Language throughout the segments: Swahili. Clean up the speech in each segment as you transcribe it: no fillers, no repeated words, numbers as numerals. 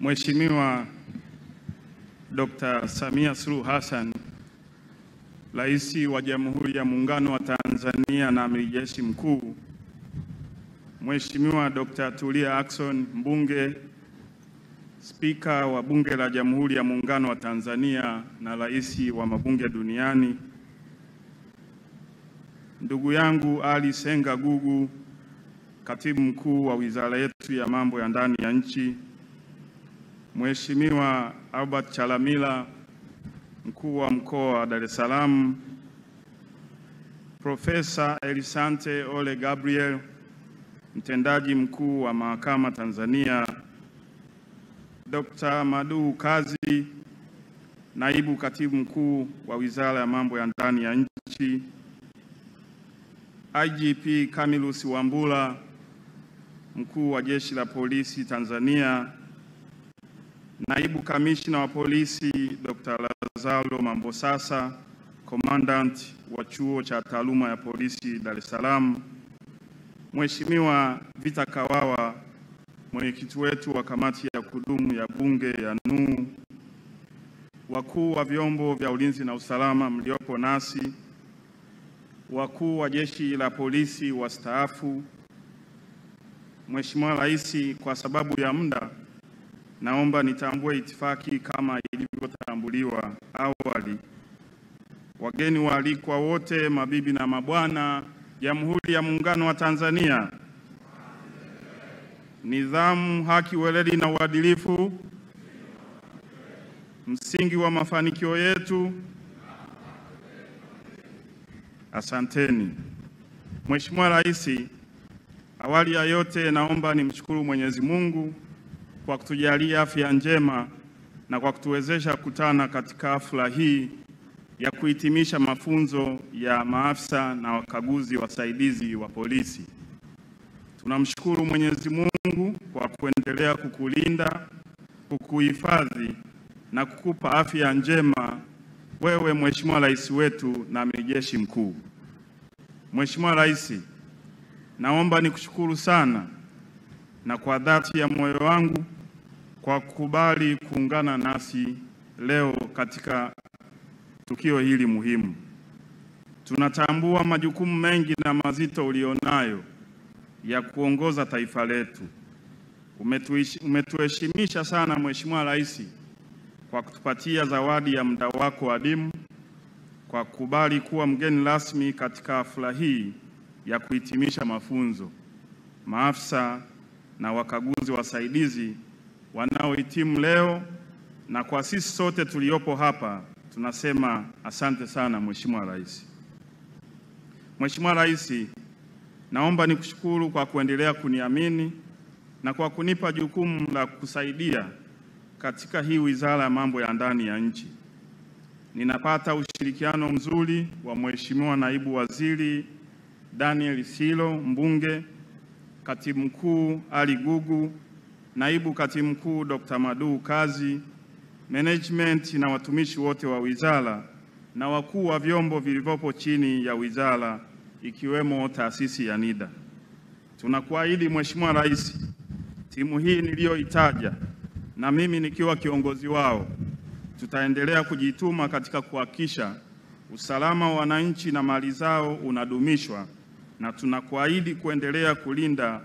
Mheshimiwa Dr. Samia Suluhu Hassan, Rais wa Jamhuri ya Muungano wa Tanzania na Amiri Jeshi Mkuu, Mheshimiwa Dr. Tulia Ackson, Mbunge, Spika wa Bunge la Jamhuri ya Muungano wa Tanzania na Rais wa Mabunge Duniani, ndugu yangu Ali Senga Gugu, Katibu Mkuu wa Wizara yetu ya Mambo ya Ndani ya Nchi, Mheshimiwa Albert Chalamila, Mkuu wa Mkoa wa Dar es Salaam, Profesa Elisante Ole Gabriel, Mtendaji Mkuu wa Mahakama Tanzania, Dr. Madu Kazi, Naibu Katibu Mkuu wa Wizara ya Mambo ya Ndani ya Nchi, IGP Camillus Wambura, Mkuu wa Jeshi la Polisi Tanzania, Naibu Kamishna wa Polisi Dr. Lazaro Mambosasa, Commandant wa Chuo cha Taaluma ya Polisi Dar es Salaam, Mheshimiwa Vita Kawawa, mwenyekiti wetu wa Kamati ya Kudumu ya Bunge ya NUU, wakuu wa vyombo vya ulinzi na usalama mliopo nasi, wakuu wa Jeshi la Polisi wastaafu, Mheshimiwa Rais, kwa sababu ya muda naomba nitambue itifaki kama ilivyotambuliwa awali. Wageni waalikwa wote, mabibi na mabwana, Jamhuri ya Muungano wa Tanzania. Nidhamu, haki, weledi na uadilifu msingi wa mafanikio yetu. Asanteni. Mheshimiwa Rais, awali ya yote naomba nimshukuru Mwenyezi Mungu kwa kutujalia afya njema na kwa kutuwezesha kukutana katika hafla hii ya kuhitimisha mafunzo ya maafisa na wakaguzi wasaidizi wa polisi. Tunamshukuru Mwenyezi Mungu kwa kuendelea kukulinda, kukuhifadhi na kukupa afya njema wewe Mheshimiwa Rais wetu na Amiri Jeshi Mkuu. Mheshimiwa Rais, naomba nikushukuru sana na kwa dhati ya moyo wangu kwa kukubali kuungana nasi leo katika tukio hili muhimu. Tunatambua majukumu mengi na mazito ulionayo ya kuongoza taifa letu. Umetuheshimisha sana Mheshimiwa Rais kwa kutupatia zawadi ya muda wako adimu, kwa kukubali kuwa mgeni rasmi katika hafla hii ya kuhitimisha mafunzo maafisa na wakaguzi wasaidizi wanaohitimu leo, na kwa sisi sote tuliopo hapa tunasema asante sana Mheshimiwa Rais. Mheshimiwa Rais, naomba nikushukuru kwa kuendelea kuniamini na kwa kunipa jukumu la kusaidia katika hii Wizara ya Mambo ya Ndani ya Nchi. Ninapata ushirikiano mzuri wa Mheshimiwa Naibu Waziri Daniel Silo, Mbunge, Katibu Mkuu Ali Gugu, Naibu Katibu Mkuu Dr. Madu Kazi, management na watumishi wote wa wizara na wakuu wa vyombo vilivyopo chini ya wizara ikiwemo taasisi ya NIDA. Tunakuahidi Mheshimiwa Rais, timu hii niliyoitaja na mimi nikiwa kiongozi wao, tutaendelea kujituma katika kuhakikisha usalama wa wananchi na mali zao unadumishwa, na tunakuahidi kuendelea kulinda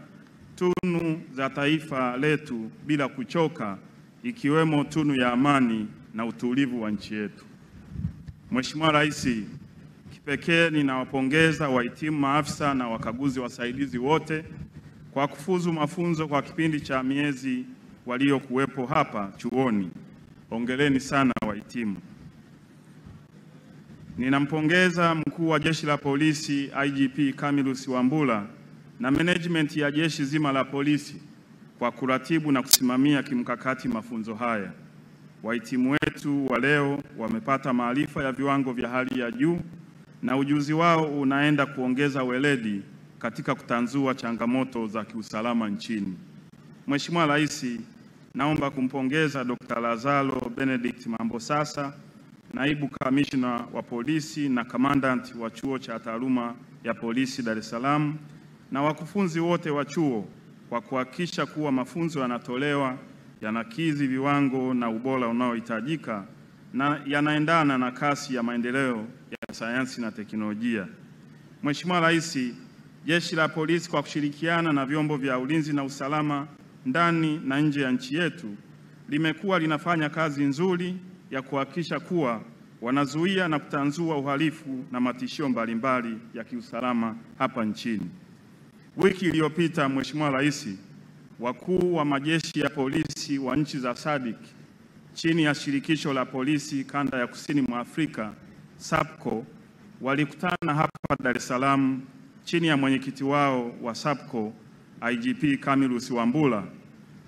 tunu za taifa letu bila kuchoka, ikiwemo tunu ya amani na utulivu wa nchi yetu. Mheshimiwa Rais, kipekee ninawapongeza wahitimu maafisa na wakaguzi wasaidizi wote kwa kufuzu mafunzo kwa kipindi cha miezi waliokuwepo hapa chuoni. Hongereni sana wahitimu. Ninampongeza Mkuu wa Jeshi la Polisi IGP Camillus Wambura na management ya jeshi zima la polisi kwa kuratibu na kusimamia kimkakati mafunzo haya. Wahitimu wetu wa leo wamepata maarifa ya viwango vya hali ya juu na ujuzi wao unaenda kuongeza weledi katika kutanzua changamoto za kiusalama nchini. Mheshimiwa Rais, naomba kumpongeza Dr. Lazaro Benedict Mambosasa, Naibu Kamishna wa Polisi na Commandant wa Chuo cha Taaluma ya Polisi Dar es Salaam, na wakufunzi wote wa chuo kwa kuhakikisha kuwa mafunzo yanatolewa yanakidhi viwango na ubora unaohitajika na yanaendana na kasi ya maendeleo ya sayansi na teknolojia. Mheshimiwa Rais, Jeshi la Polisi kwa kushirikiana na vyombo vya ulinzi na usalama ndani na nje ya nchi yetu limekuwa linafanya kazi nzuri ya kuhakikisha kuwa wanazuia na kutanzua uhalifu na matishio mbalimbali ya kiusalama hapa nchini. Wiki iliyopita, Mheshimiwa Rais, wakuu wa majeshi ya polisi wa nchi za SADC chini ya Shirikisho la Polisi Kanda ya Kusini mwa Afrika SAPCO walikutana hapa Dar es Salaam chini ya mwenyekiti wao wa SAPCO IGP Camillus Wambura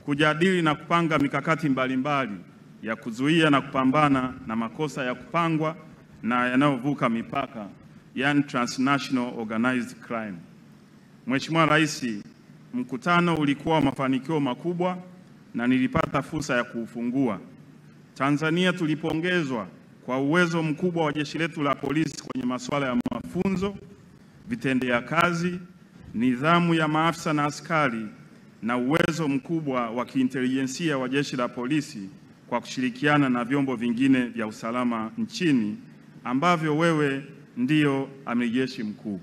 kujadili na kupanga mikakati mbalimbali ya kuzuia na kupambana na makosa ya kupangwa na yanayovuka mipaka, yani transnational organized crime. Mheshimiwa Rais, mkutano ulikuwa wa mafanikio makubwa na nilipata fursa ya kuufungua. Tanzania tulipongezwa kwa uwezo mkubwa wa jeshi letu la polisi kwenye masuala ya mafunzo, vitendea kazi, nidhamu ya maafisa na askari na uwezo mkubwa wa kiintelijensia wa jeshi la polisi kwa kushirikiana na vyombo vingine vya usalama nchini ambavyo wewe ndio amiri jeshi mkuu.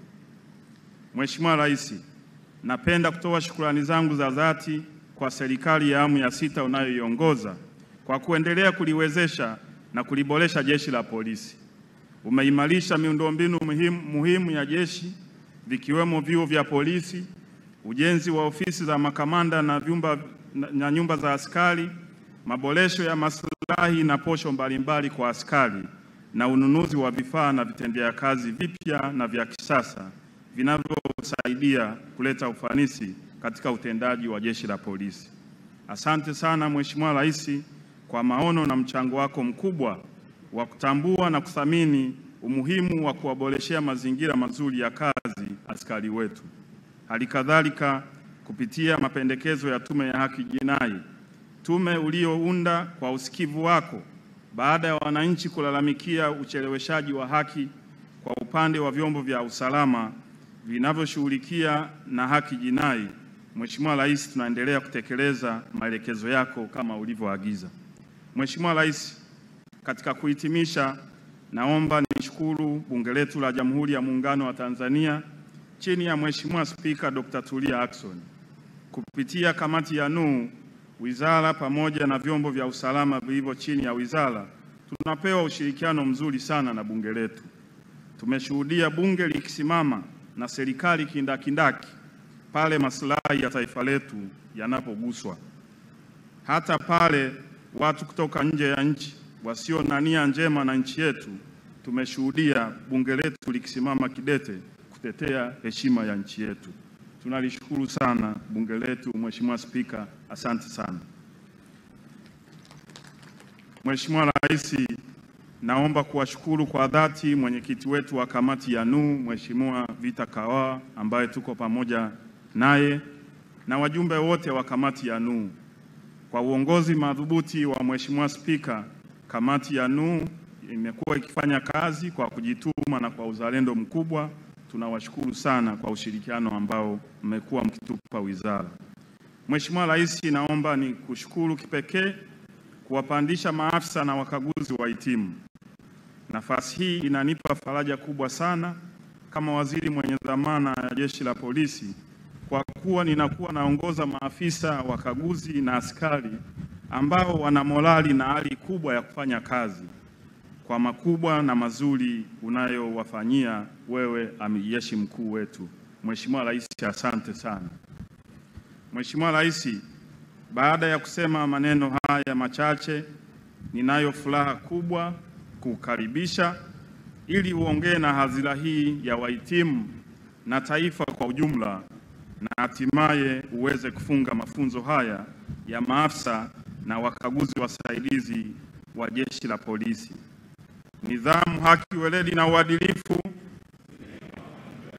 Mheshimiwa Rais, napenda kutoa shukrani zangu za dhati kwa serikali ya awamu ya 6 unayoiongoza kwa kuendelea kuliwezesha na kuliboresha jeshi la polisi. Umeimarisha miundombinu muhimu ya jeshi vikiwemo vyuo vya polisi, ujenzi wa ofisi za makamanda na nyumba za askari, maboresho ya maslahi na posho mbalimbali kwa askari na ununuzi wa vifaa na vitendea kazi vipya na vya kisasa vinavyosaidia kuleta ufanisi katika utendaji wa jeshi la polisi. Asante sana Mheshimiwa Rais kwa maono na mchango wako mkubwa wa kutambua na kuthamini umuhimu wa kuwaboreshea mazingira mazuri ya kazi askari wetu. Halikadhalika, kupitia mapendekezo ya Tume ya Haki Jinai, tume uliounda kwa usikivu wako baada ya wananchi kulalamikia ucheleweshaji wa haki kwa upande wa vyombo vya usalama vinavyoshughulikia na haki jinai, Mheshimiwa Rais, tunaendelea kutekeleza maelekezo yako kama ulivyoagiza. Mheshimiwa Rais, katika kuhitimisha, naomba nishukuru Bunge letu la Jamhuri ya Muungano wa Tanzania chini ya Mheshimiwa Spika Dr. Tulia Ackson. Kupitia kamati ya NUU, wizara pamoja na vyombo vya usalama vilivyo chini ya wizara, tunapewa ushirikiano mzuri sana na bunge letu. Tumeshuhudia bunge likisimama na serikali kindakindaki pale maslahi ya taifa letu yanapoguswa. Hata pale watu kutoka nje ya nchi wasio na nia njema na nchi yetu, tumeshuhudia bunge letu likisimama kidete kutetea heshima ya nchi yetu. Tunalishukuru sana bunge letu. Mheshimiwa Spika, asante sana. Mheshimiwa Rais, naomba kuwashukuru kwa dhati mwenyekiti wetu wa kamati ya NUU Mheshimiwa Vita Kawawa ambaye tuko pamoja naye na wajumbe wote wa kamati ya NUU. Kwa uongozi madhubuti wa Mheshimiwa Spika, kamati ya NUU imekuwa ikifanya kazi kwa kujituma na kwa uzalendo mkubwa. Tunawashukuru sana kwa ushirikiano ambao mmekuwa mkitupa wizara. Mheshimiwa Rais, naomba ni kushukuru kipekee kuwapandisha maafisa na wakaguzi wahitimu. Nafasi hii inanipa faraja kubwa sana kama waziri mwenye dhamana ya jeshi la polisi, kwa kuwa ninakuwa naongoza maafisa, wakaguzi na askari ambao wana morali na hali kubwa ya kufanya kazi kwa makubwa na mazuri unayowafanyia wewe amiri jeshi mkuu wetu. Mheshimiwa Rais, asante sana. Mheshimiwa Rais, baada ya kusema maneno haya machache, ninayo furaha kubwa kukaribisha ili uongee na hadhira hii ya wahitimu na taifa kwa ujumla, na hatimaye uweze kufunga mafunzo haya ya maafisa na wakaguzi wasaidizi wa jeshi la polisi. Nidhamu, haki, weledi na uadilifu